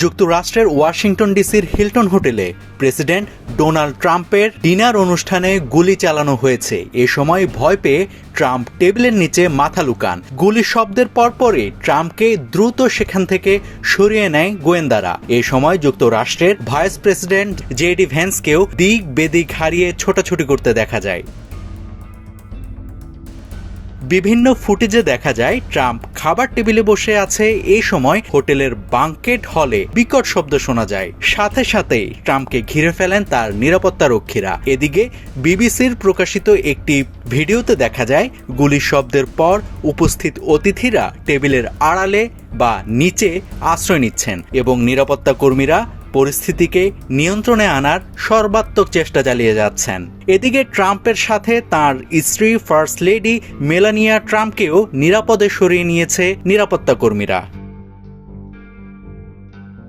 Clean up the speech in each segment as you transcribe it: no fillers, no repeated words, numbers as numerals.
যুক্তরাষ্ট্রের ওয়াশিংটন ডিসির হিলটন হোটেলে প্রেসিডেন্ট ডোনাল্ড ট্রাম্পের ডিনার অনুষ্ঠানে গুলি চালানো হয়েছে। এ সময় ভয় পেয়ে ট্রাম্প টেবিলের নিচে মাথা লুকান। গুলির শব্দের পরপরই ট্রাম্পকে দ্রুত সেখান থেকে সরিয়ে নেয় গোয়েন্দারা। এ সময় যুক্তরাষ্ট্রের ভাইস প্রেসিডেন্ট জেডি ভ্যান্সকেও দিক বেদিক হারিয়ে ছোটাছুটি করতে দেখা যায়। বিভিন্ন ফুটেজে দেখা যায় ট্রাম্প খাবার টেবিলে বসে আছে। এই সময় হোটেলের বাঙ্কেট হলে বিকট শব্দ শোনা যায়। সাথে সাথেই ট্রাম্পকে ঘিরে ফেলেন তার নিরাপত্তা রক্ষীরা। এদিকে বিবিসির প্রকাশিত একটি ভিডিওতে দেখা যায় গুলির শব্দের পর উপস্থিত অতিথিরা টেবিলের আড়ালে বা নিচে আশ্রয় নিচ্ছেন এবং নিরাপত্তা কর্মীরা পরিস্থিতিকে নিয়ন্ত্রণে আনার সর্বাত্মক চেষ্টা চালিয়ে যাচ্ছেন। এদিকে ট্রাম্পের সাথে তার স্ত্রী ফার্স্ট লেডি মেলানিয়া ট্রাম্পকেও নিরাপদে সরিয়ে নিয়েছে নিরাপত্তা কর্মীরা।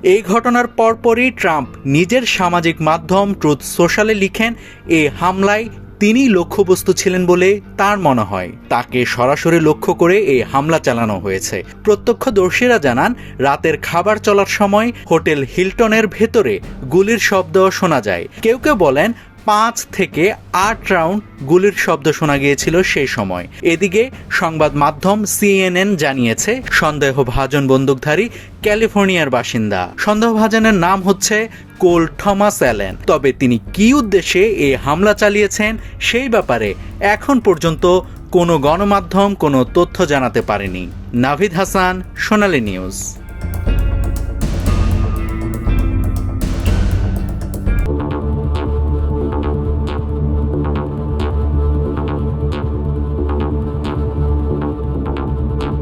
এই ঘটনার পরপরই ট্রাম্প নিজের সামাজিক মাধ্যম ট্রুথ সোশ্যালে লিখেন, এ হামলায় তিনি লক্ষ্যবস্তু ছিলেন বলে তার মনে হয়। তাকে সরাসরি লক্ষ্য করে এই হামলা চালানো হয়েছে। প্রত্যক্ষদর্শীরা জানান, রাতের খাবার চলার সময় হোটেল হিলটনের ভেতরে গুলির শব্দ শোনা যায়। কেউ কেউ বলেন 5 থেকে 8 রাউন্ড গুলির শব্দ শোনা গিয়েছিল সেই সময়। এদিকে সংবাদ মাধ্যম CNN জানিয়েছে সন্দেহভাজন বন্দুকধারী ক্যালিফোর্নিয়ার বাসিন্দা। সন্দেহভাজনের নাম হচ্ছে কোল থমাস অ্যালেন। তবে তিনি কী উদ্দেশ্যে এই হামলা চালিয়েছেন সেই ব্যাপারে এখন পর্যন্ত কোনো গণমাধ্যম কোনো তথ্য জানাতে পারেনি। নাভিদ হাসান, সোনালী নিউজ।